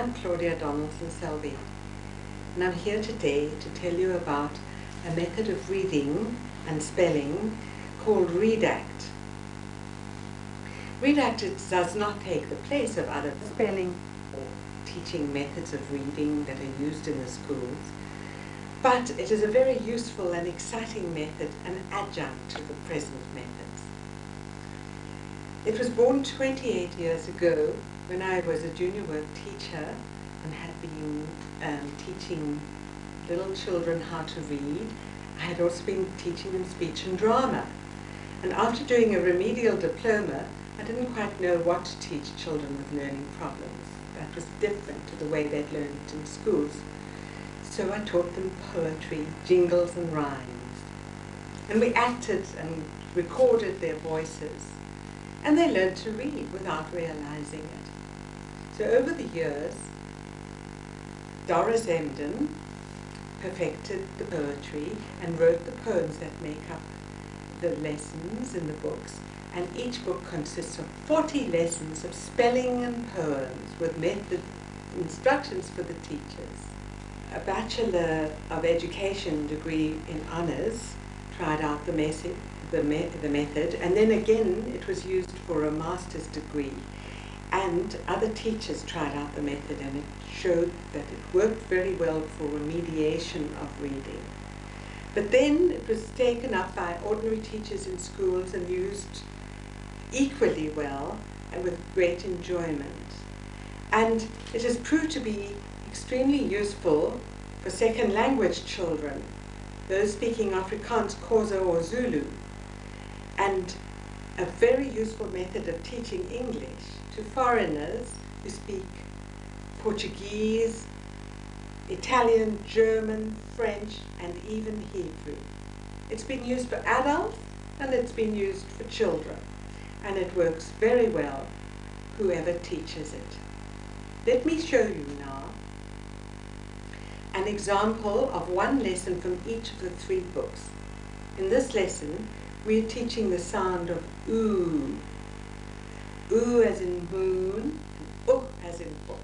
I'm Claudia Donaldson-Selby, and I'm here today to tell you about a method of reading and spelling called Redact. Redact does not take the place of other spelling or teaching methods of reading that are used in the schools, but it is a very useful and exciting method, an adjunct to the present methods. It was born 28 years ago when I was a junior work teacher and had been teaching little children how to read. I had also been teaching them speech and drama. And after doing a remedial diploma, I didn't quite know what to teach children with learning problems. That was different to the way they'd learned it in schools. So I taught them poetry, jingles and rhymes. And we acted and recorded their voices. And they learned to read without realizing it. So over the years, Doris Emden perfected the poetry and wrote the poems that make up the lessons in the books. And each book consists of 40 lessons of spelling and poems with method instructions for the teachers. A Bachelor of Education degree in Honours tried out the method, and then again it was used for a master's degree. And other teachers tried out the method, and it showed that it worked very well for remediation of reading. But then it was taken up by ordinary teachers in schools and used equally well and with great enjoyment. And it has proved to be extremely useful for second language children, those speaking Afrikaans, Xhosa or Zulu, and a very useful method of teaching English to foreigners who speak Portuguese, Italian, German, French, and even Hebrew. It's been used for adults and it's been used for children, and it works very well, whoever teaches it. Let me show you now an example of one lesson from each of the 3 books. In this lesson, we're teaching the sound of oo. Oo as in moon, and ook as in book.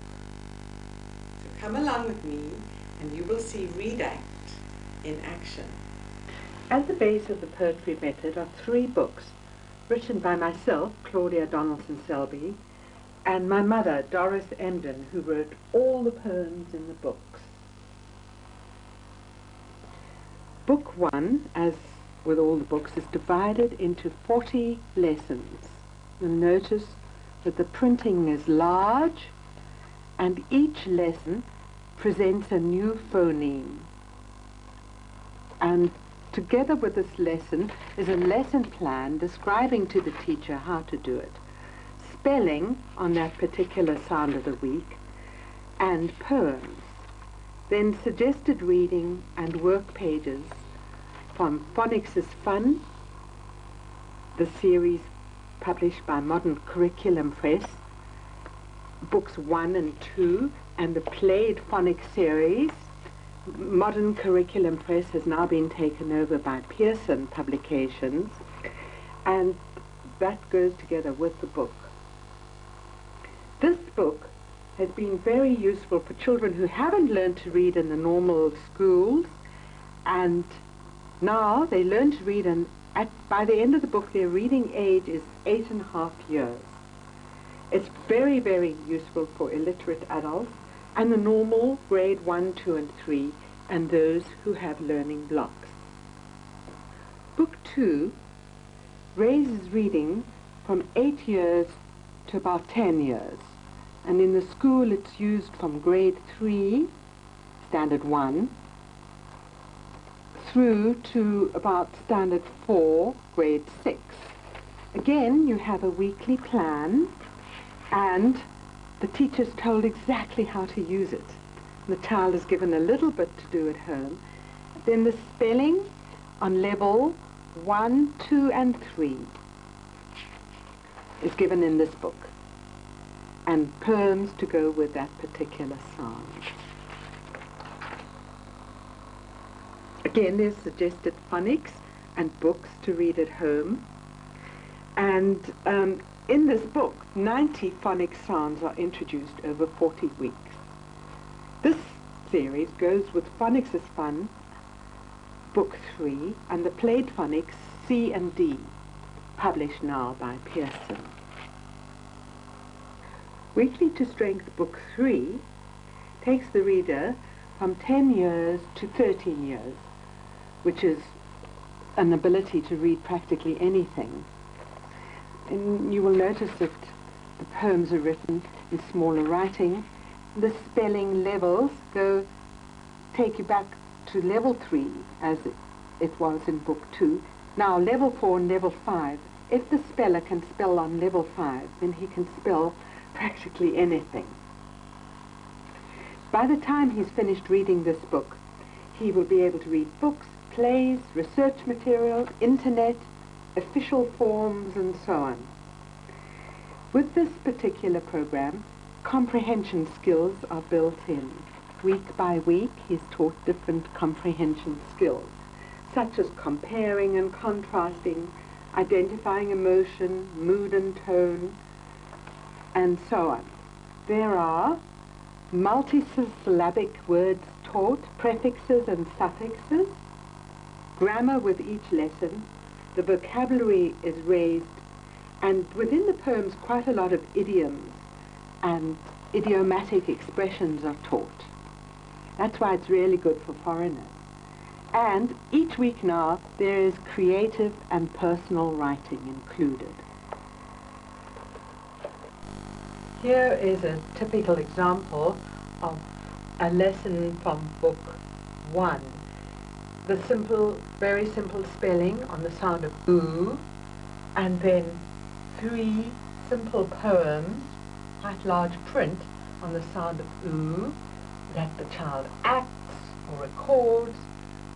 So come along with me and you will see Redact in action. At the base of the poetry method are 3 books written by myself, Claudia Donaldson-Selby, and my mother, Doris Emden, who wrote all the poems in the books. Book 1, as with all the books, is divided into 40 lessons. You'll notice that the printing is large, and each lesson presents a new phoneme. And together with this lesson is a lesson plan describing to the teacher how to do it, spelling on that particular sound of the week, and poems. Then suggested reading and work pages from Phonics is Fun, the series published by Modern Curriculum Press, books 1 and 2, and the Played Phonics series. Modern Curriculum Press has now been taken over by Pearson Publications, and that goes together with the book. This book has been very useful for children who haven't learned to read in the normal schools, and now they learn to read, and by the end of the book their reading age is 8.5 years. It's very, very useful for illiterate adults and the normal grade 1, 2, and 3, and those who have learning blocks. Book 2 raises reading from 8 years to about 10 years. And in the school it's used from grade 3, standard 1, through to about standard 4, grade 6. Again, you have a weekly plan, and the teacher's told exactly how to use it. The child is given a little bit to do at home. Then the spelling on level 1, 2, and 3 is given in this book, and poems to go with that particular sound. Again, there's suggested phonics and books to read at home. And in this book, 90 phonics sounds are introduced over 40 weeks. This series goes with Phonics is Fun, Book 3, and the Played Phonics C and D, published now by Pearson. Weekly to Strength Book 3 takes the reader from 10 years to 13 years, which is an ability to read practically anything. And you will notice that the poems are written in smaller writing. The spelling levels take you back to level 3 as it was in book 2. Now level 4 and level 5. If the speller can spell on level 5, then he can spell practically anything. By the time he's finished reading this book, he will be able to read books, plays, research material, internet, official forms, and so on. With this particular program, comprehension skills are built in. Week by week, he's taught different comprehension skills, such as comparing and contrasting, identifying emotion, mood and tone, and so on. There are multisyllabic words taught, prefixes and suffixes, grammar with each lesson, the vocabulary is raised, and within the poems quite a lot of idioms and idiomatic expressions are taught. That's why it's really good for foreigners. And each week now there is creative and personal writing included. Here is a typical example of a lesson from book 1. The simple, very simple spelling on the sound of oo, and then 3 simple poems, quite large print, on the sound of oo, that the child acts or records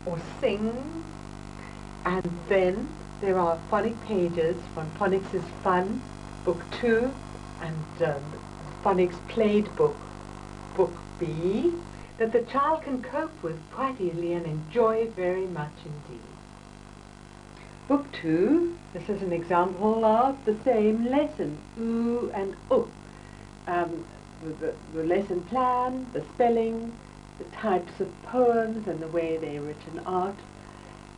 or sings. And then there are phonic pages from Phonics is Fun, book 2, and Phonics Played book, book B, that the child can cope with quite easily and enjoy very much indeed. Book 2, this is an example of the same lesson, oo and ook. The lesson plan, the spelling, the types of poems and the way they're written out,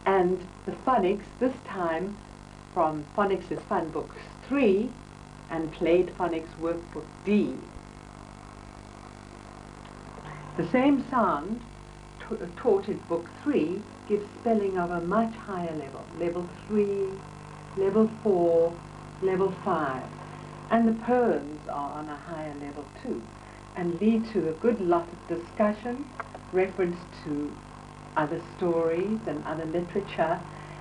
and the phonics, this time from Phonics is Fun, books 3, and Played Phonics Workbook D. The same sound taught in book 3 gives spelling of a much higher level, level 3, level 4, level 5. And the poems are on a higher level too, and lead to a good lot of discussion, reference to other stories and other literature,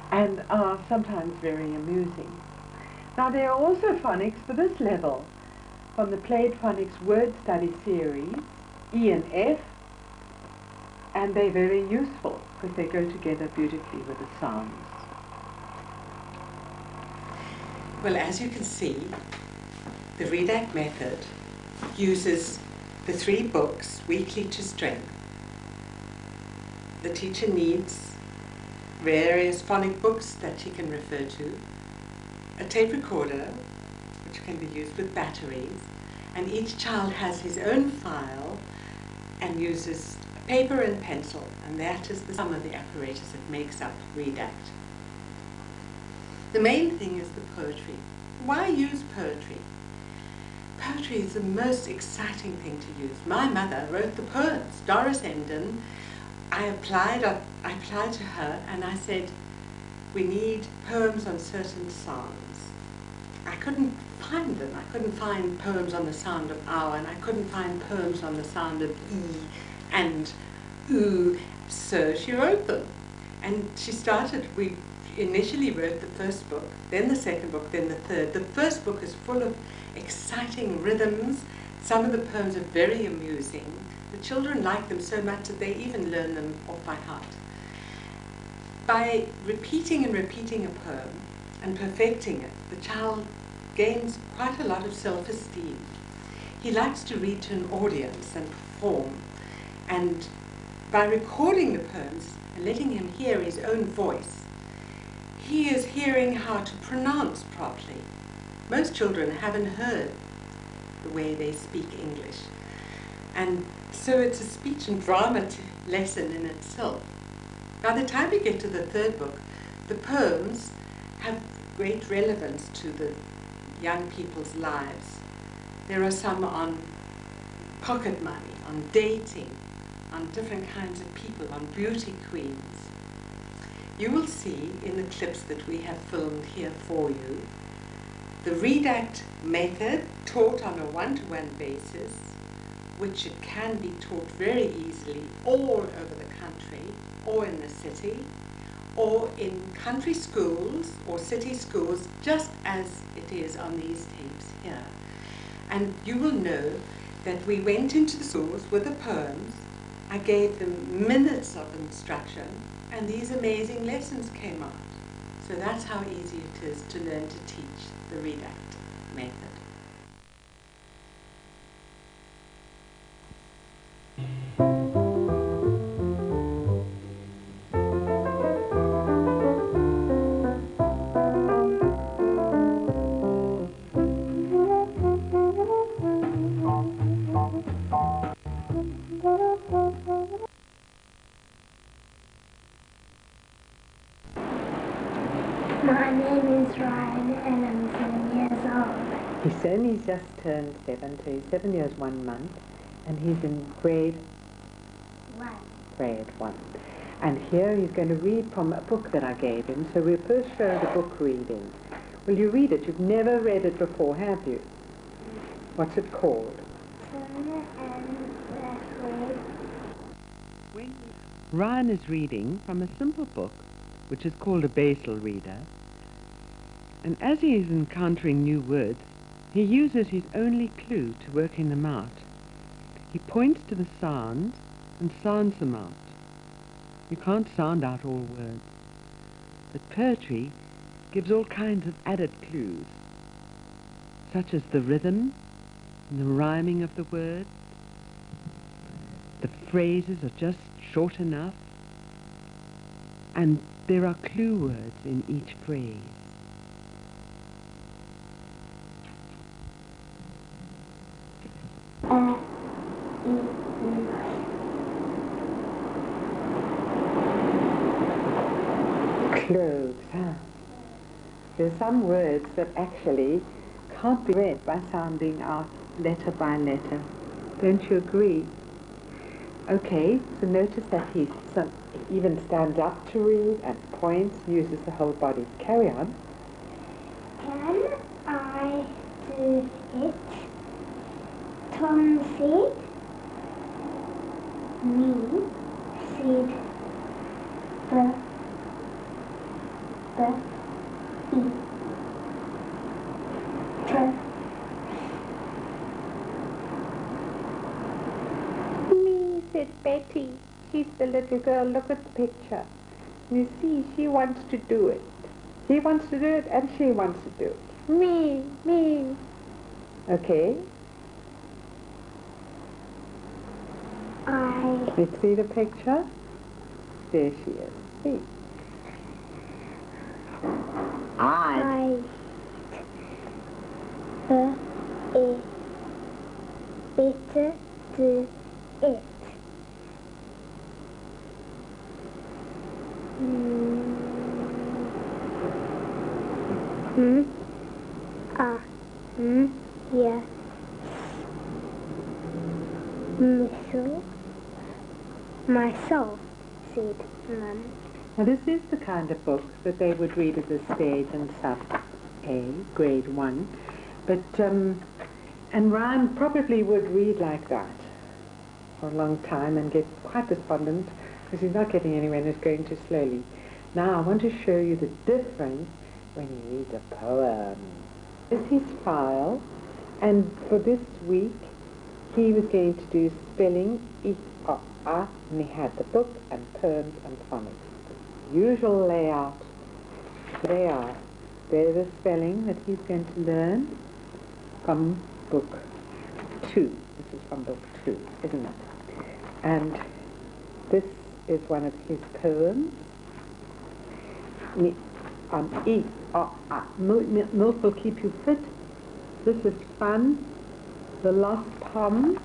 and are sometimes very amusing. Now there are also phonics for this level, from the Played Phonics Word Study Series, E and F, and they're very useful because they go together beautifully with the sounds. Well, as you can see, the redact method uses the 3 books weekly to strength. The teacher needs various phonic books that he can refer to, a tape recorder, which can be used with batteries, and each child has his own file and uses paper and pencil, and that is the sum of the apparatus that makes up redact. The main thing is the poetry. Why use poetry? Poetry is the most exciting thing to use. My mother wrote the poems, Doris Emden. I applied to her and I said, we need poems on certain sounds. I couldn't find them. I couldn't find poems on the sound of ow, and I couldn't find poems on the sound of e and oo, so she wrote them. And she started, we initially wrote the first book, then the second book, then the third. The first book is full of exciting rhythms. Some of the poems are very amusing. The children like them so much that they even learn them off by heart. By repeating and repeating a poem and perfecting it, the child gains quite a lot of self-esteem. He likes to read to an audience and perform, and by recording the poems and letting him hear his own voice, he is hearing how to pronounce properly. Most children haven't heard the way they speak English. And so it's a speech and drama lesson in itself. By the time you get to the third book, the poems have great relevance to the young people's lives. There are some on pocket money, on dating, on different kinds of people, on beauty queens. You will see in the clips that we have filmed here for you the redact method taught on a one-to-one basis, which it can be taught very easily all over the country or in the city or in country schools or city schools, just as it is on these tapes here. And you will know that we went into the schools with the poems. I gave them minutes of instruction, and these amazing lessons came out. So that's how easy it is to learn to teach the redact method. My name is Ryan and I'm 7 years old. He's only just turned 7, so he's 7 years 1 month, and he's in grade 1. And here he's going to read from a book that I gave him, so we'll first show the book reading. Will you read it? You've never read it before, have you? What's it called? Turner and Bradford. Ryan is reading from a simple book, which is called a basal reader. And as he is encountering new words, he uses his only clue to working them out. He points to the sounds and sounds them out. You can't sound out all words, but poetry gives all kinds of added clues, such as the rhythm and the rhyming of the words. The phrases are just short enough, and there are clue words in each phrase. Clothes, huh? There are some words that actually can't be read by sounding out letter by letter. Don't you agree? Okay, so notice that he even stands up to read and points, uses the whole body. Carry on. Can I do it? Tom said. Me said Me, said Betty. She's the little girl. Look at the picture. You see, she wants to do it. He wants to do it and she wants to do it. Me. Okay. Let's see the picture. There she is. See. Better do it. Yeah. Missile. Myself, said Mum. Now this is the kind of book that they would read at this stage in sub-A, grade 1. But, and Ryan probably would read like that for a long time and get quite despondent because he's not getting anywhere and is going too slowly. Now I want to show you the difference when you read a poem. This is his file, and for this week he was going to do spelling, I, and he had the book and poems and phonics. The usual layout. They are. They're the spelling that he's going to learn from book 2. This is from book 2, isn't it? And this is one of his poems. Milk will keep you fit. This is fun. The lost pom.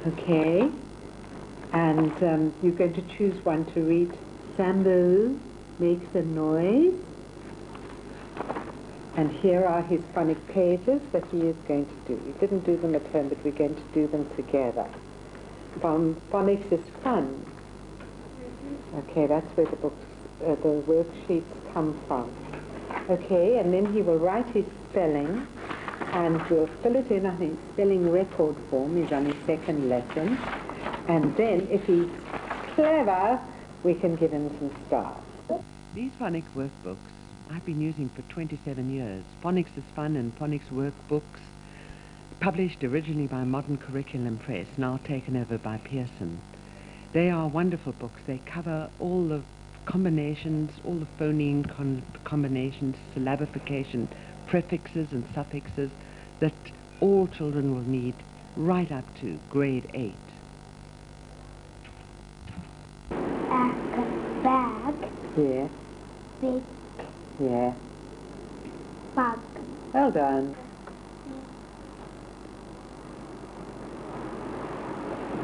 Okay, and you're going to choose one to read. Sambo makes a noise. And here are his phonic pages that he is going to do. We didn't do them at home, but we're going to do them together. Phonics is fun. Okay, that's where the worksheets come from. Okay, and then he will write his spelling, and we'll fill it in on his spelling record form. He's on his second lesson. And then, if he's clever, we can give him some stars. These phonics workbooks I've been using for 27 years. Phonics is Fun and Phonics Workbooks, published originally by Modern Curriculum Press, now taken over by Pearson. They are wonderful books. They cover all the combinations, all the phoneme combinations, syllabification, prefixes and suffixes that all children will need right up to grade 8. Bag. Yeah. Big. Yeah. Bug. Well done.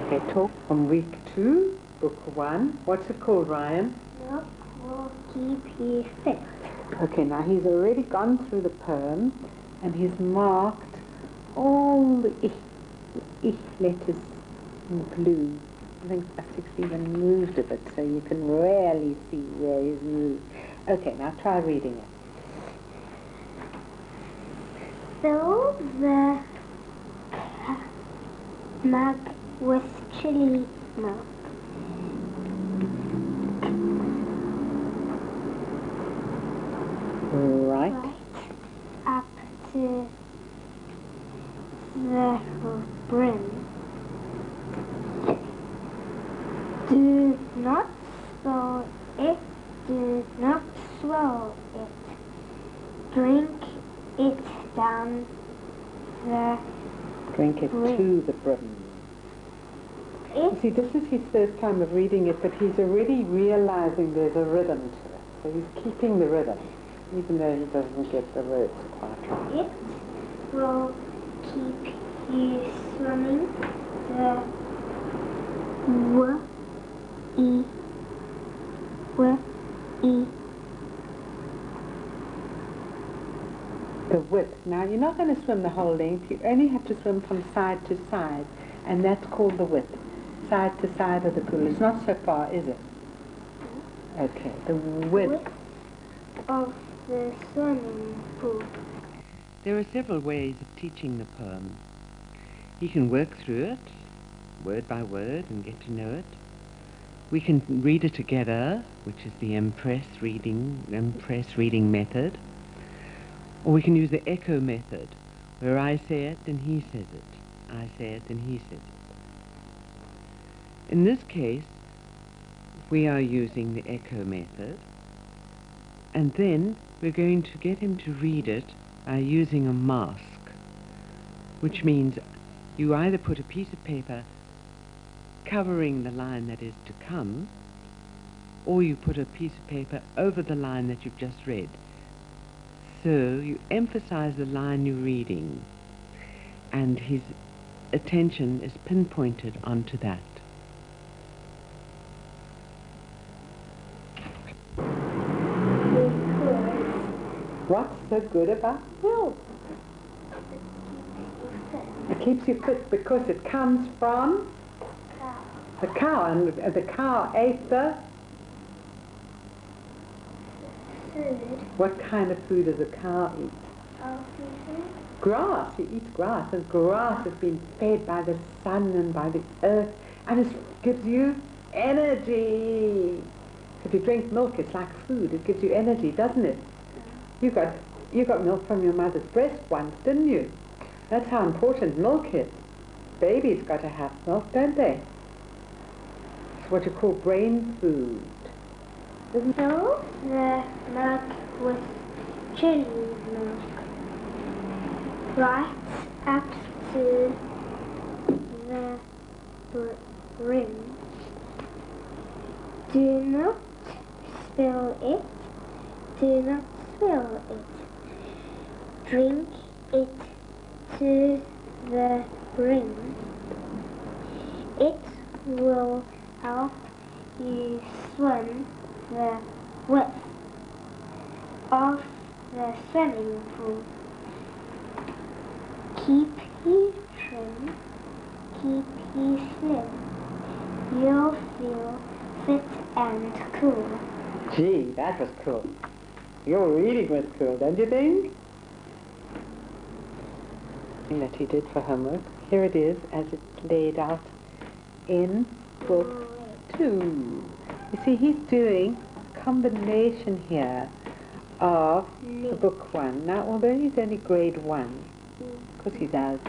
Okay, talk from week 2, book 1. What's it called, Ryan? Milk will keep you fit. Okay, now he's already gone through the poem and he's marked all the ich letters in blue. I think Plastic's even moved a bit so you can really see where he's moved. Okay, now try reading it. Fill the mug with chili milk. Right. Right up to the brim. Do not spill it. Do not swallow it. Drink it down the Drink it brim. to the brim. You see, this is his first time of reading it, but he's already realizing there's a rhythm to it. So he's keeping the rhythm, even though he doesn't get the words quite right. It will keep you swimming. The w-e w-e. The width. Now, you're not going to swim the whole length. You only have to swim from side to side, and that's called the width. Side to side of the pool. It's not so far, is it? Okay, the width Of the swimming pool. There are several ways of teaching the poem. You can work through it, word by word, and get to know it. We can read it together, which is the impress reading method. Or we can use the echo method, where I say it and he says it. I say it and he says it. In this case, we are using the echo method, and then we're going to get him to read it by using a mask, which means you either put a piece of paper covering the line that is to come, or you put a piece of paper over the line that you've just read. So you emphasize the line you're reading, and his attention is pinpointed onto that. What's so good about milk? It keeps you fit because it comes from the cow, and the cow ate the Food. What kind of food does a cow eat? Grass. He eats grass, and grass has been fed by the sun and by the earth, and it gives you energy. If you drink milk, it's like food. It gives you energy, doesn't it? You got milk from your mother's breast once, didn't you? That's how important milk is. Babies got to have milk, don't they? It's what you call brain food. Fill the mug with chili milk. Right up to the brim. Do not spill it. Do not spill it. Drink it to the brim. It will help you swim the width of the swimming pool. Keep you trim, keep you slim. You'll feel fit and cool. Gee, that was cool. Your reading was cool, don't you think? That he did for homework. Here it is as it's laid out in book 2. You see, he's doing a combination here of the book 1. Now, although he's only grade 1, because he does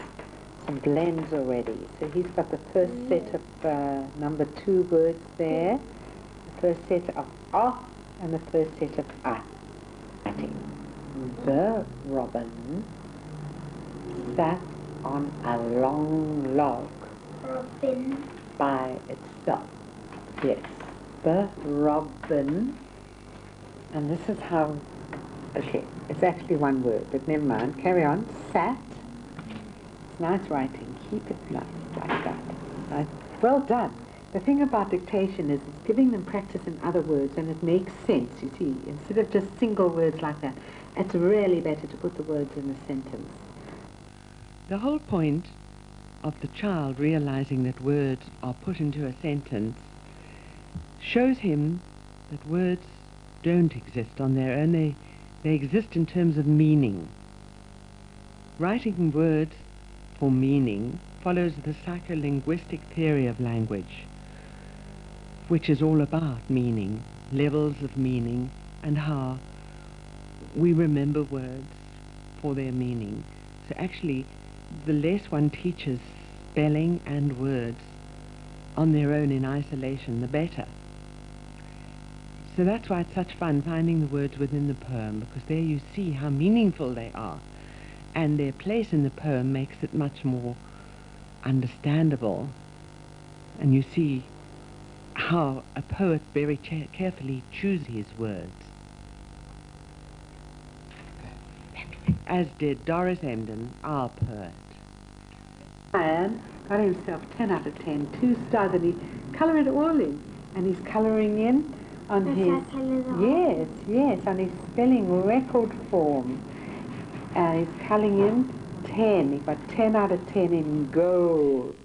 some blends already, so he's got the first set of number 2 words there, the first set of and the first set of writing. The robin sat on a long log Robin. by itself. Yes, the robin. And this is how, okay, it's actually one word, but never mind, carry on. Sat. It's nice writing. Keep it nice like that. Right. Well done. The thing about dictation is it's giving them practice in other words, and it makes sense, you see. Instead of just single words like that, it's really better to put the words in a sentence. The whole point of the child realizing that words are put into a sentence shows him that words don't exist on their own. They exist in terms of meaning. Writing words for meaning follows the psycholinguistic theory of language, which is all about meaning, levels of meaning, and how we remember words for their meaning. So actually, the less one teaches spelling and words on their own in isolation, the better. So that's why it's such fun finding the words within the poem, because there you see how meaningful they are, and their place in the poem makes it much more understandable. And you see how a poet very carefully chooses his words, as did Doris Emden, our poet. Ryan got himself 10 out of 10, 2 stars, and he coloured it all in. And he's colouring in on his, yes, on his spelling record form. And he's colouring in 10. He got 10 out of 10 in gold.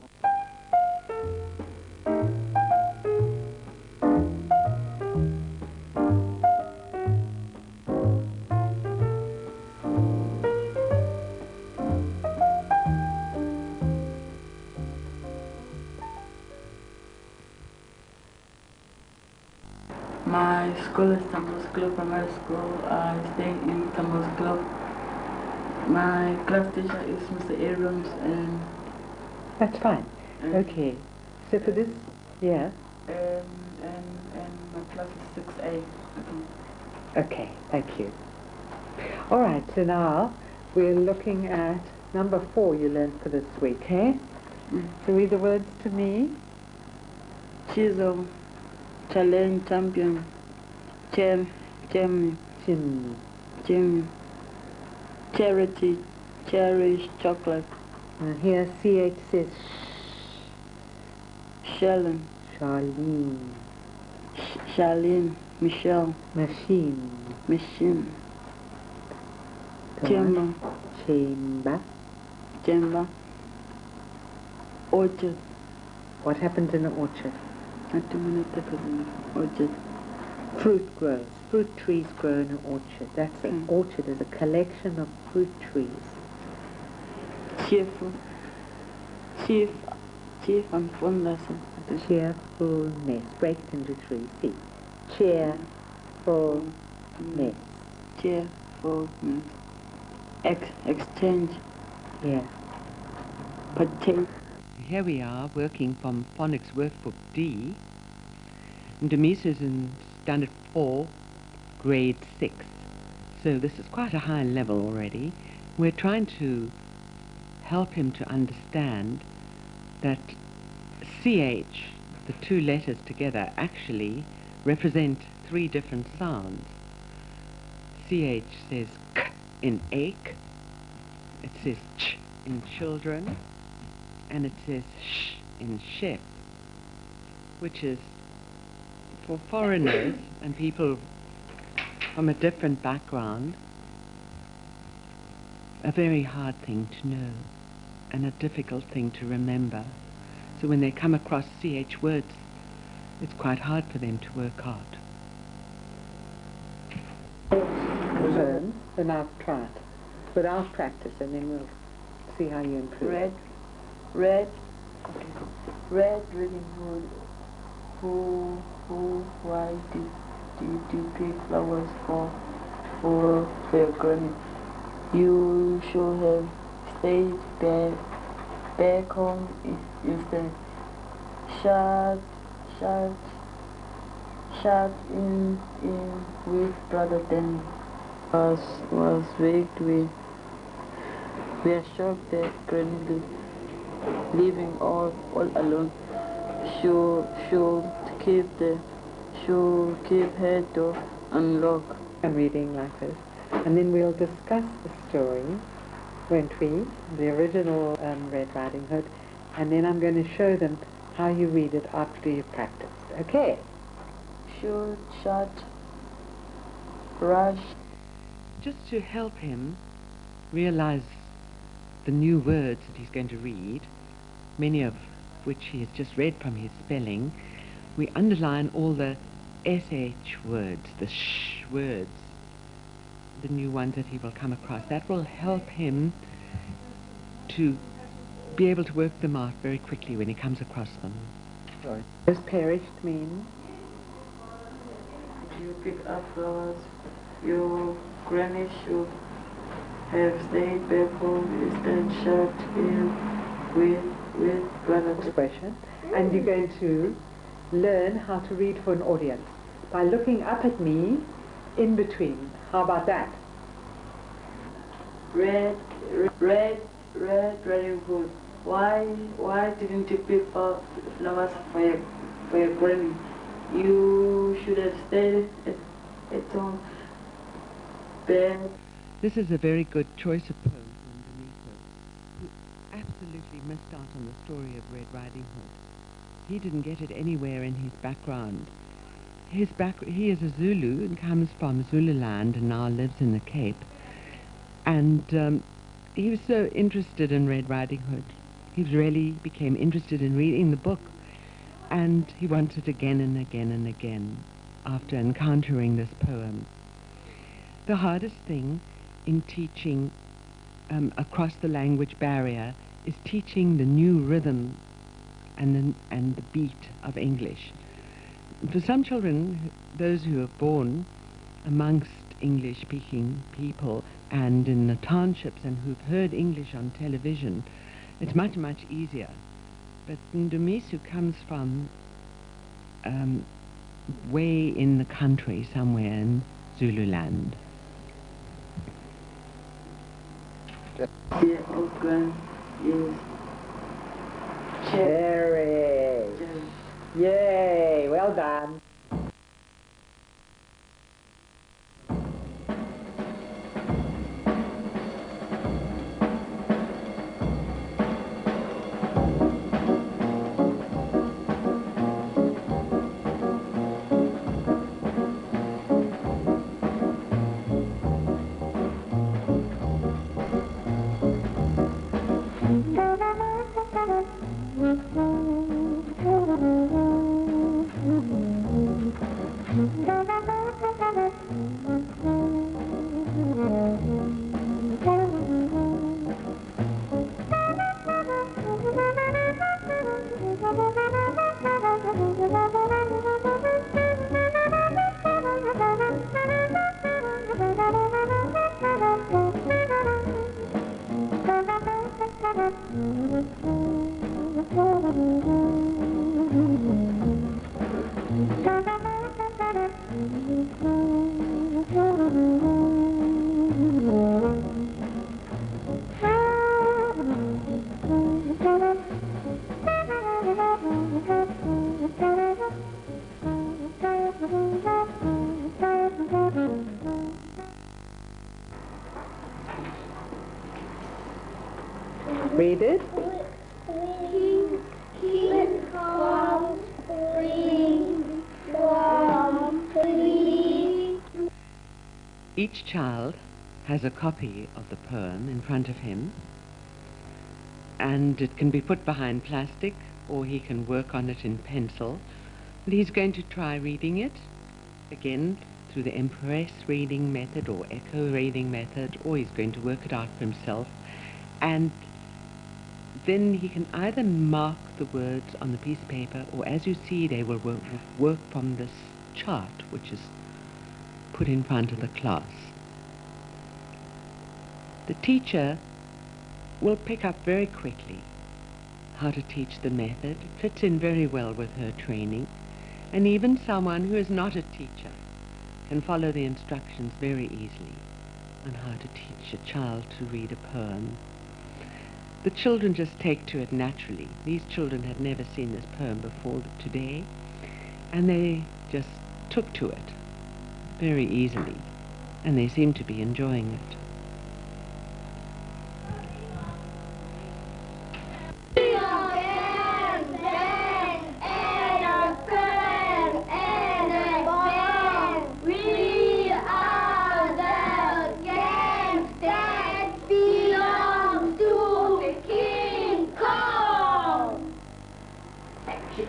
My school is Donaldson-Selby Primary School. I stay in Donaldson-Selby. My class teacher is Mr. Abrams, and That's fine. Okay. So for this, yeah. And my class is 6A. Okay, thank you. All right, so now we're looking at number 4 you learned for this week, eh? So read the words to me. Chisel, challenge, champion, Jimmy, charity, cherish, chocolate. And here CH says Shellen, Charlene, Michelle, machine, chamber, orchard. What happens in the orchard? Orchard. Fruit grows. Fruit trees grow in an orchard. That's an orchard is a collection of fruit trees. Chief and fullness. Cheerfulness. Break it into 3. See. Cheerfulness. Cheerfulness. Exchange. Yeah. Potato. Here we are working from Phonics Workbook D. And Demis is in Standard 4, Grade 6. So this is quite a high level already. We're trying to help him to understand that CH, the 2 letters together, actually represent 3 different sounds. CH says K in ache. It says Ch in children. and it says sh in chef, which is for foreigners and people from a different background a very hard thing to know and a difficult thing to remember. So when they come across CH words, it's quite hard for them to work out. Learn, and I'll try it without practice, and then we'll see how you improve. Red Riding Hood. Why did you pick flowers for your granny? You should have stayed back home instead. Shut in with brother Danny. Was waked with. We are shocked that Granny leaving all alone. Should keep her door unlocked. And reading like this, and then we'll discuss the story, won't we? The original Red Riding Hood, and then I'm going to show them how you read it after you've practiced. Okay? Should shut rush. Just to help him realize the new words that he's going to read, many of which he has just read from his spelling, we underline all the SH words, the sh words, the new ones that he will come across. That will help him to be able to work them out very quickly when he comes across them. Sorry. Does perished mean? You pick up flowers. Your granny should have stayed back home instead shut in with brother. Expression. And you're going to learn how to read for an audience by looking up at me in between. How about that? Red Riding Hood. Why didn't you pick up flowers for your granny? You should have stayed at home. This is a very good choice of poem from Donaldson, who absolutely missed out on the story of Red Riding Hood. He didn't get it anywhere in his background. He is a Zulu and comes from Zululand and now lives in the Cape. And he was so interested in Red Riding Hood. He really became interested in reading the book, and he wanted again and again and again after encountering this poem. The hardest thing in teaching across the language barrier is teaching the new rhythm and the beat of English. For some children, those who are born amongst English-speaking people and in the townships and who've heard English on television, it's much, much easier. But Ndumisu comes from way in the country somewhere in Zululand. The organ is Cherry. Yay, well done. Read it. King Kong, spring, warm, free. Each child has a copy of the poem in front of him, and it can be put behind plastic, or he can work on it in pencil. And he's going to try reading it, again, through the impress reading method or echo reading method, or he's going to work it out for himself. And then he can either mark the words on the piece of paper, or as you see, they will work from this chart, which is put in front of the class. The teacher will pick up very quickly how to teach the method. It fits in very well with her training, and even someone who is not a teacher can follow the instructions very easily on how to teach a child to read a poem. The children just take to it naturally. These children had never seen this poem before today, and they just took to it very easily, and they seem to be enjoying it.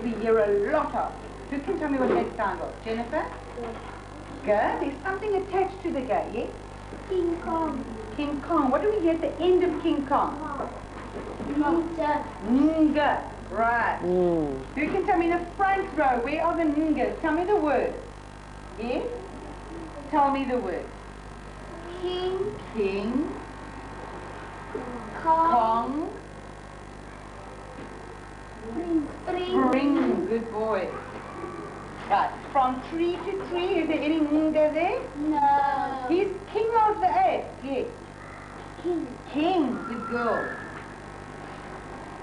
We hear a lot of. Who can tell me what that sound was? Jennifer? Good. There's something attached to the G, yes? King Kong. King Kong. What do we hear at the end of King Kong? Nga. Right. Who can tell me in the front row, where are the ngas? Tell me the word. Yes? Tell me the word. King King Kong. Kong. Spring. Good boy. Right. From tree to tree, is there any nga there? No. He's king of the earth. Yes. King. King. Good girl.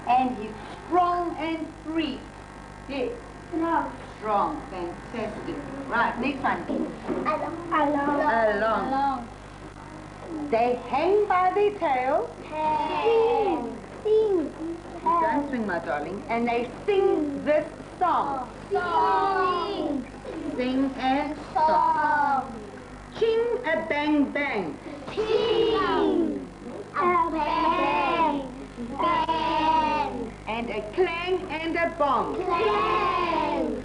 And he's strong and free. Yes. No. Strong. Fantastic. Right. Next one. Along. Along. They hang by their tail. Sing. Don't swing, my darling. And they sing this song. Sing. Sing and song. Ching a bang bang. Ting. A bang. Bang. And a clang and a bong. Clang.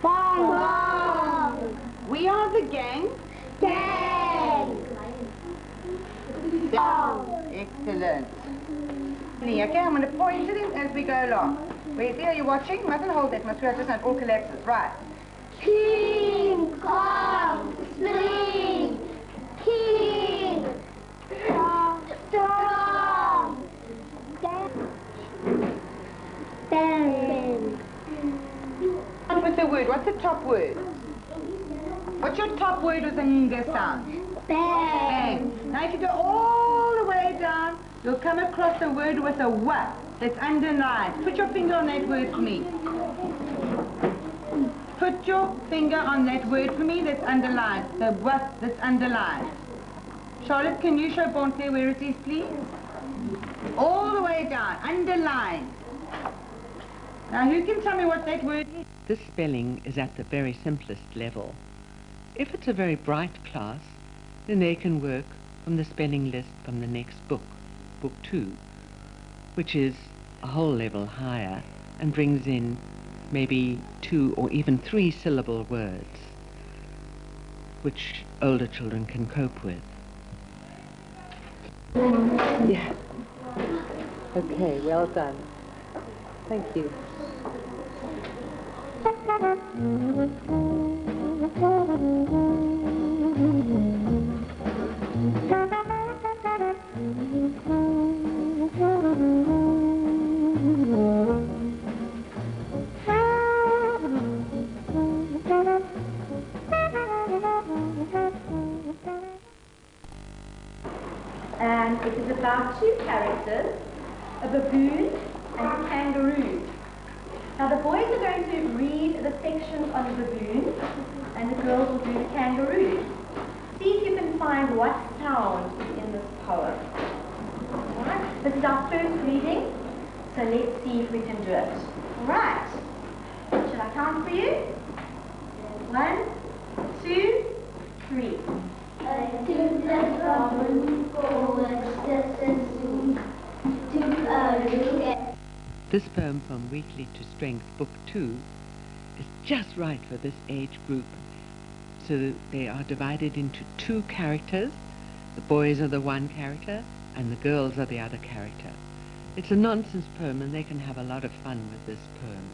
Bong. We are the gang. Gang. Excellent. Okay, I'm going to point to them as we go along. Wait, there, are you watching? Mustn't hold that, must just not all collapses. Right. King Kong, spring. King Kong, strong. Bang. Start with the word. What's the top word? What's your top word with the nga sound? Bang. Bang. Now if you go all the way down, you'll come across a word with a wa that's underlined. Put your finger on that word for me. Put your finger on that word for me that's underlined. The wa that's underlined. Charlotte, can you show Bonte where it is, please? All the way down, underlined. Now who can tell me what that word is? This spelling is at the very simplest level. If it's a very bright class, then they can work from the spelling list from the next book, Book 2, which is a whole level higher and brings in maybe 2 or even 3 syllable words, which older children can cope with. Yeah. Okay, well done. Thank you. And it is about 2 characters, a baboon and a kangaroo. Now the boys are going to read the sections on the baboon and the girls will do the kangaroo. See if you can find what sound is in this poem. Alright, this is our first reading. So let's see if we can do it. Right. Shall I count for you? 1, 2, 3. This poem from Weekly to Strength, Book 2, is just right for this age group. So they are divided into 2 characters. The boys are the one character and the girls are the other character. It's a nonsense poem and they can have a lot of fun with this poem.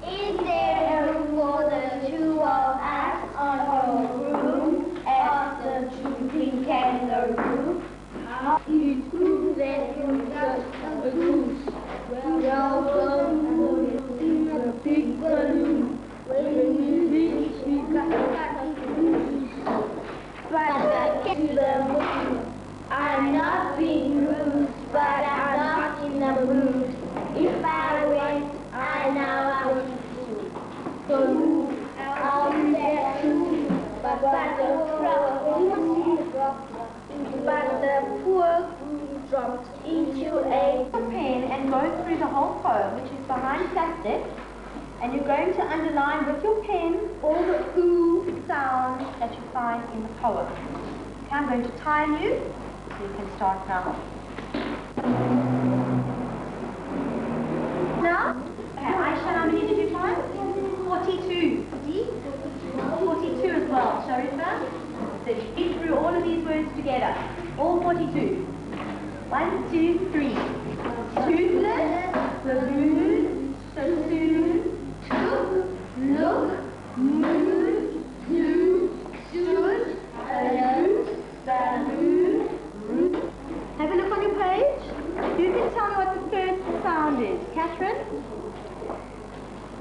Is there room for the 2 of us on your room? Asked the drooping kangaroo. It's true that you're just a goose. Welcome in a big balloon. When you reach, you got to goose. But to the moon. I'm not being rude, but I'm not in the mood. If I went, I know I would do. So I'll be there too. But the poor goose dropped into a Pen and go through the whole poem, which is behind plastic, and you're going to underline with your pen all the ooh sounds that you find in the poem. Okay, I'm going to time you, so you can start now. Now? Okay, Aisha, how many did you find? 42. Dee? 42 as well. Sharifa? So read through all of these words together. All 42. 1, 2, 3. Toothless, balloon, sassoon, took, look, moon, blue, stood, alone, balloon, root. Have a look on your page. You can tell me what the first sound is. Catherine?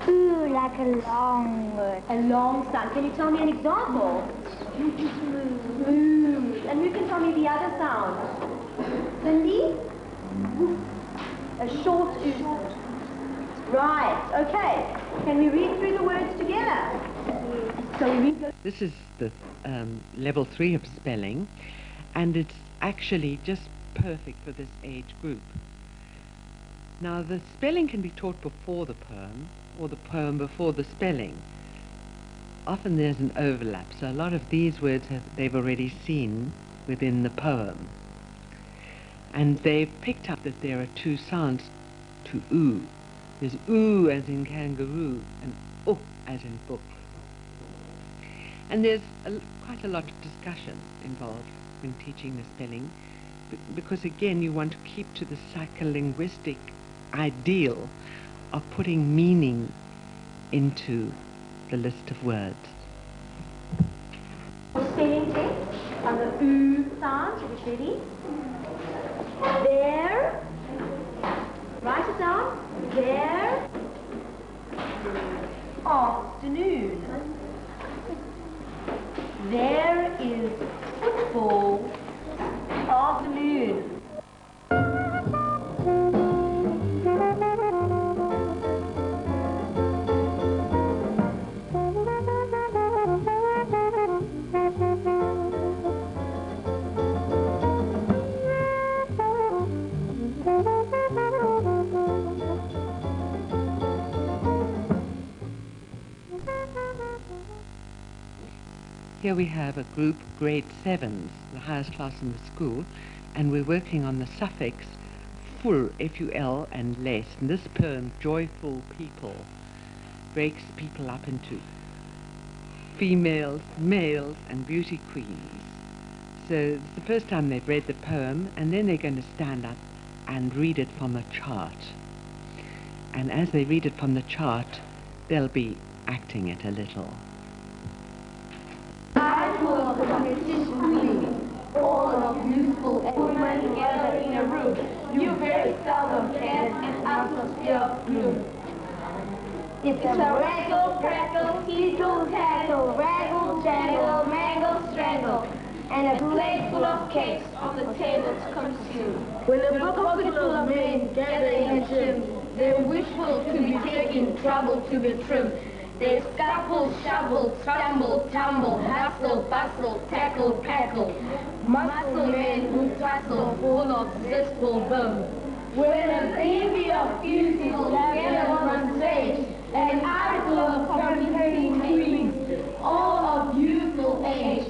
ooh, like a long word. A long sound. Can you tell me an example? Smooth. And who can tell me the other sound? Cindy? A short ooh. Right, okay. Can we read through the words together? So we read. This is the level 3 of spelling, and it's actually just perfect for this age group. Now, the spelling can be taught before the poem, or the poem before the spelling. Often there's an overlap, so a lot of these words they've already seen within the poem. And they've picked up that there are 2 sounds to oo. There's oo as in kangaroo, and oh as in book. And there's quite a lot of discussion involved when teaching the spelling, because again you want to keep to the psycholinguistic ideal of putting meaning into the list of words. Spelling test on the oo sound. Are you ready? There. Write it down. There. Afternoon. There is football. Afternoon. Here we have a group of grade 7s, the highest class in the school, and we're working on the suffix full, F-U-L, and less. And this poem, Joyful People, breaks people up into females, males, and beauty queens. So it's the first time they've read the poem, and then they're going to stand up and read it from a chart. And as they read it from the chart, they'll be acting it a little. All of useful women together in a room. You very seldom get an atmosphere of gloom. It's a raggle, crackle, tickle, tackle, raggle, jangle, mangle, strangle, and a plate full of cakes on the table to consume. When a bucket full of men gather in a gym, they're wishful to be taking trouble to be trimmed. They scuffle, shovel, stumble, tumble, hustle, bustle, tackle, cackle. Muscle men who tussle, full of zestful bum. When a baby of beauty gathers on stage, an article of complicating queens, all of youthful age.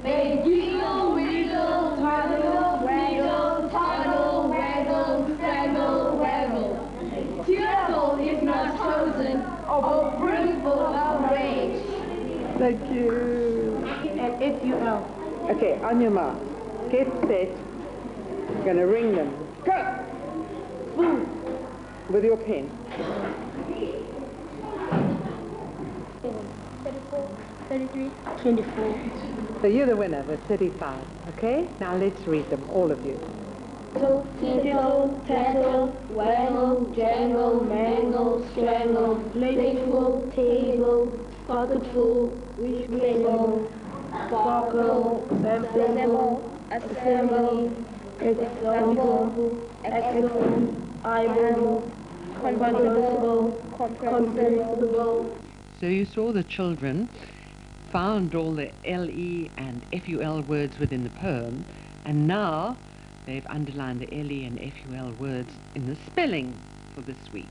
They giggle, wiggle, toggle, waggle, toggle, waggle, strangle, waggle. Tearful if not chosen, or brimful of rage. Thank you. And if you know. Okay, on your mark. Get set. You're going to ring them. Go! Boom! With your pen. 34, 33, 24. So you're the winner with 35. Okay? Now let's read them, all of you. Tittle, tattle, waggle, jangle, mangle, strangle, playful, table, pocketful, wishful, sparkle, assemble, example, excellent, eyeball, comprehensible. So you saw the children found all the LE and FUL words within the poem, and now they've underlined the LE and FUL words in the spelling for this week.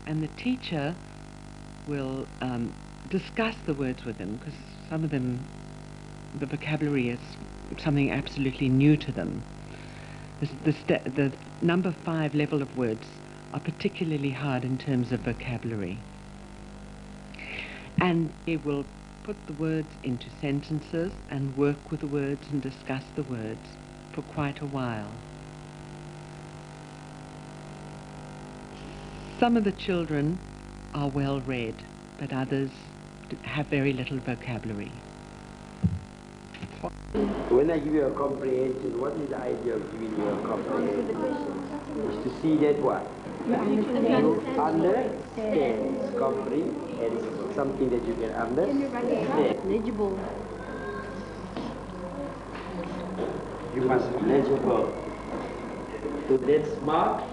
And the teacher will discuss the words with them, because some of them, the vocabulary is something absolutely new to them. The number 5 level of words are particularly hard in terms of vocabulary. And they will put the words into sentences and work with the words and discuss the words for quite a while. Some of the children are well read, but others have very little vocabulary. When I give you a comprehension, what is the idea of giving you a comprehension? Is to see that what? You understand. Comprehend is something that you can understand. Legible. You must be legible. So that's mark.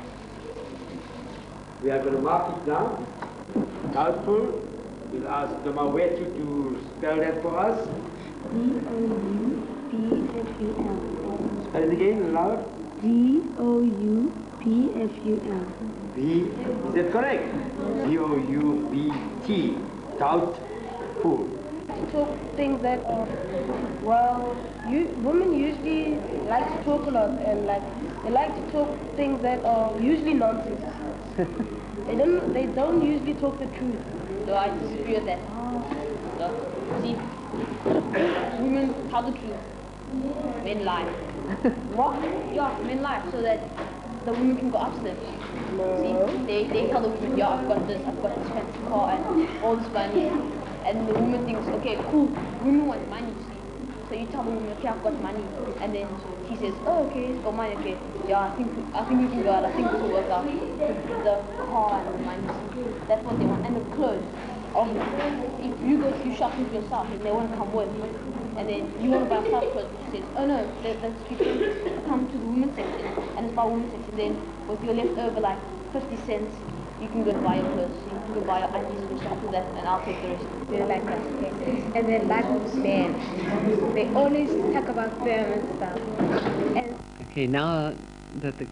We are going to mark it now. Doubtful. We'll ask Dama where to spell that for us. D-O-U-P-F-U-L. Spell it again, loud. D-O-U-P-F-U-L. B, is that correct? D-O-U-B-T. Doubtful. Talk things that are, well, women usually like to talk a lot, and they like to talk things that are usually nonsense. They don't usually talk the truth. So I disagree with that. So, see, women tell the truth. Men lie. What? Yeah, men lie so that the women can go up to them. No. See, they tell the women, yeah, I've got this fancy car and all this money. And the woman thinks, okay, cool, women want money, see. So you tell the woman, okay, I've got money. And then she says, oh, okay, it's got money, okay. Yeah, I think we can go out, I think this will work out. The car and the money, see. That's what they want. And the clothes. If you go to shopping for yourself and they want to come with, and then you want to buy yourself clothes, she says, oh no, that's people come to the women's section, and it's by women's section. Then with your leftover like 50 cents, you can go buy your clothes, you can go buy your undies and stuff like that, and I'll take the rest. They like that, okay. And then like men, they always talk about them and stuff. And Okay, now that the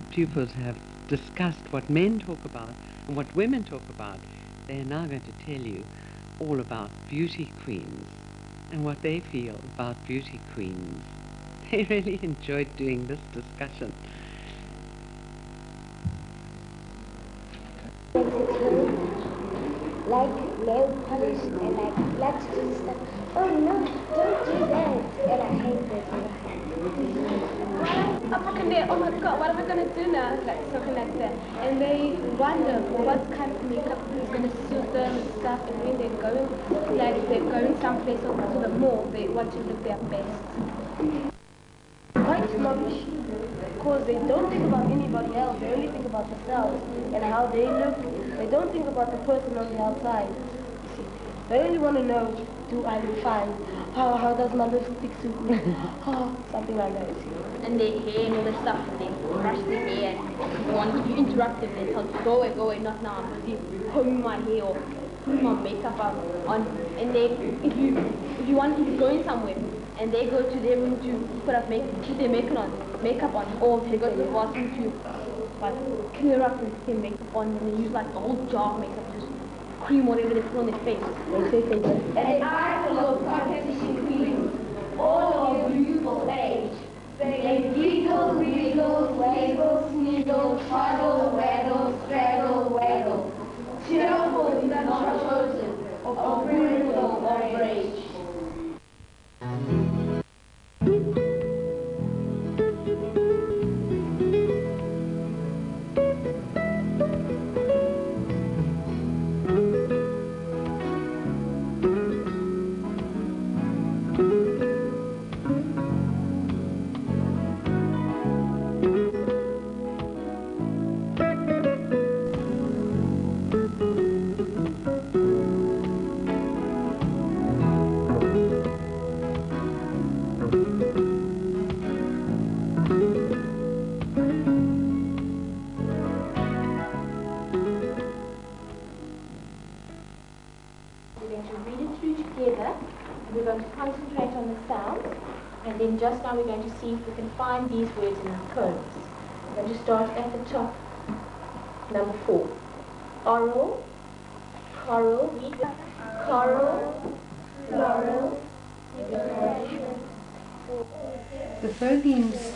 pupils have discussed what men talk about and what women talk about, they are now going to tell you all about beauty queens and what they feel about beauty queens. They really enjoyed doing this discussion. Like nail polish and like lipstick and stuff. Oh no, don't do that. And I hate that. I'm fucking there, oh my god, what am I gonna do now? Like something like that. And they wonder what kind of makeup is gonna suit them and stuff. And when they're going someplace or to the mall, they want to look their best. Quite snobbish, because they don't think about anybody else. They only think about themselves and how they look. They don't think about the person on the outside. You see, they only want to know, do I look fine? How does my lipstick suit me? Something like that. You see. And their hair and all that stuff, and they brush their hair and want to be interactive, and they tell you, go away, not now, I'm busy combing my hair, or putting on makeup on, and then if you want to go in somewhere, and they go to their room to put their makeup on, or they go to the bathroom to like clear up their makeup on, and they use like a whole jar of makeup, just cream whatever they put on their face. They say they do. And I follow competition queens, all of youthful age. They giggle, wriggle, waggle, sniggle, toddle, waggle, straggle, waggle. Cheerful is not chosen, of brimful of rage. And then just now we're going to see if we can find these words in our poems. We're going to start at the top. Number 4. Oral, coral, coral, floral. The phonemes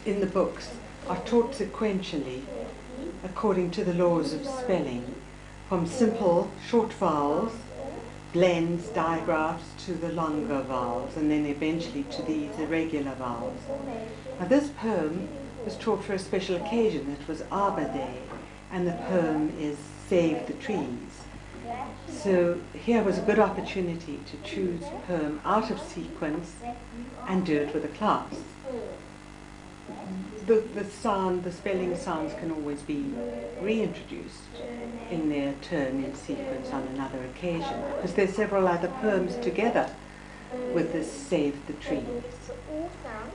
in the books are taught sequentially according to the laws of spelling, from simple short vowels, blends, digraphs, to the longer vowels, and then eventually to these irregular vowels. Now this poem was taught for a special occasion. It was Arbor Day, and the poem is Save the Trees. So here was a good opportunity to choose a poem out of sequence and do it with a class. The spelling sounds can always be reintroduced in their turn in sequence on another occasion, because there's several other poems together with this Save the Trees.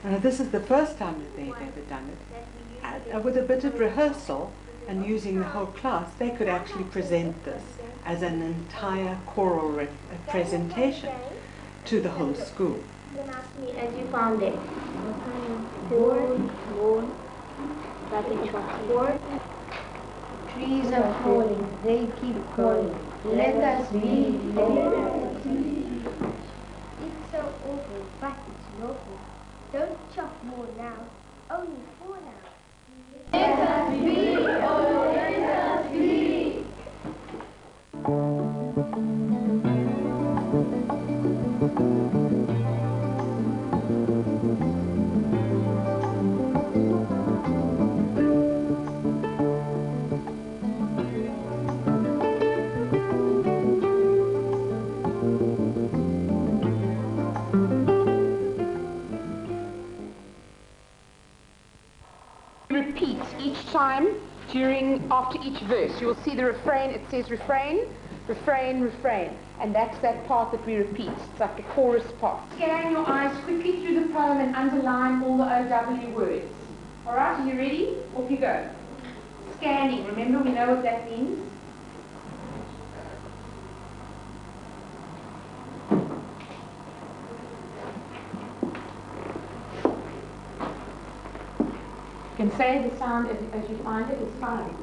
And this is the first time that they've ever done it. And with a bit of rehearsal and using the whole class, they could actually present this as an entire choral presentation to the whole school. Then ask me as you found it. Born, Trees are falling, they keep calling. Let us be, let us be. It's so awful, but it's lawful. Don't chop more now, only 4 now. Let us be, oh, let us be. Repeat each time after each verse. You will see the refrain. It says refrain, refrain, refrain, and that's that part that we repeat. It's like the chorus part. Scan your eyes quickly through the poem and underline all the OW words. All right, are you ready? Off you go. Scanning. Remember, we know what that means. You can say the sound as you find it. It's fine.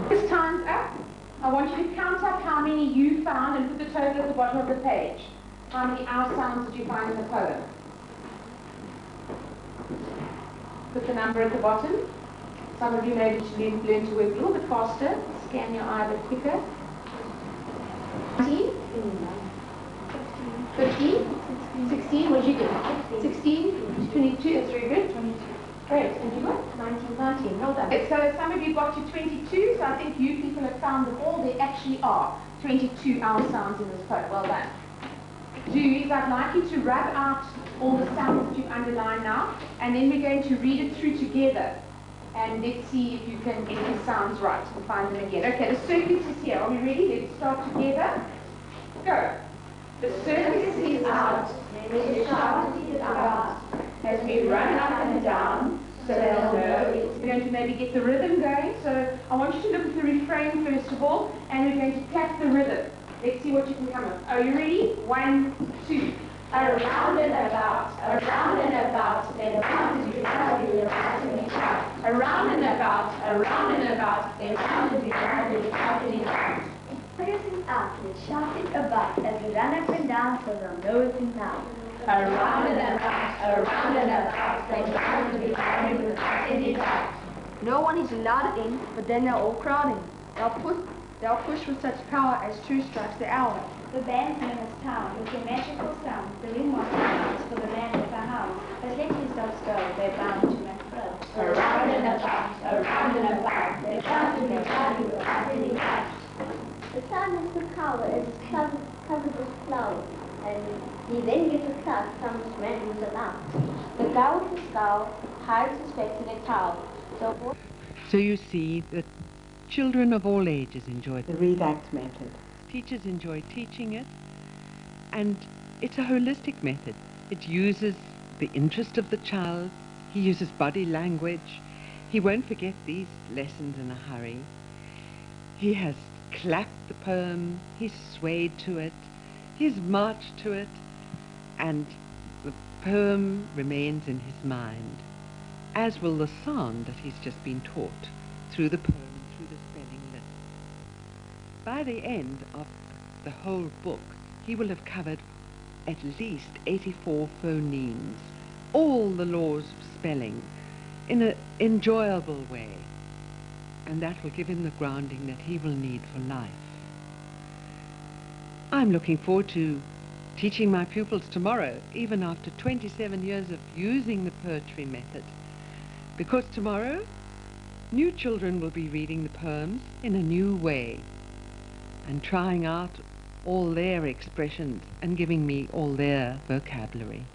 This time's up. I want you to count up how many you found and put the total at the bottom of the page. How many ow sounds did you find in the poem? Put the number at the bottom. Some of you maybe should learn to work a little bit faster. Scan your eye a bit quicker. 19? 15? 16? What did you get? 16? 22? That's very good. 22. Great. And you got? 19. 19. Well done. Okay, so some of you got to 22, so I think you people have found them all. There actually are 22 ow sounds in this poem. Well done. Is I'd like you to rub out all the sounds that you've underlined now, and then we're going to read it through together. And let's see if you can get the sounds right and find them again. Okay, the circus is here. Are we ready? Let's start together. Go. The circus is out. The shout is out. As we run up and down, so they'll know. We're going to maybe get the rhythm going. So I want you to look at the refrain first of all, and we're going to tap the rhythm. Let's see what you can come up. Are you ready? 1, 2. Around and about, they round and round and round and round. Around and about, they round and round and round and round. Circus out, let's shout it about, as we run up and down, so they'll know it's in town. Around and about, they round and round and round and round. No one is allowed in, but then they're all crowding. They'll push with such power as 2 strikes the hour. The band's known as town, with their magical sound. The ringmaster counts for the land of the house. But let these dogs go, they're bound to and fro. Around and about, they round and round and round and round. The sun is the cover, it's covered with clouds, and he then gets a cloud, comes man with a laugh. The guy with the skull hides his face in a cloud. So you see that children of all ages enjoy The read-act method. Teachers enjoy teaching it, and it's a holistic method. It uses the interest of the child. He uses body language. He won't forget these lessons in a hurry. He has clapped the poem, he's swayed to it, he's marched to it, and the poem remains in his mind, as will the sound that he's just been taught through the poem, through the spelling list. By the end of the whole book, he will have covered at least 84 phonemes, all the laws of spelling, in an enjoyable way. And that will give him the grounding that he will need for life. I'm looking forward to teaching my pupils tomorrow, even after 27 years of using the poetry method, because tomorrow new children will be reading the poems in a new way and trying out all their expressions and giving me all their vocabulary.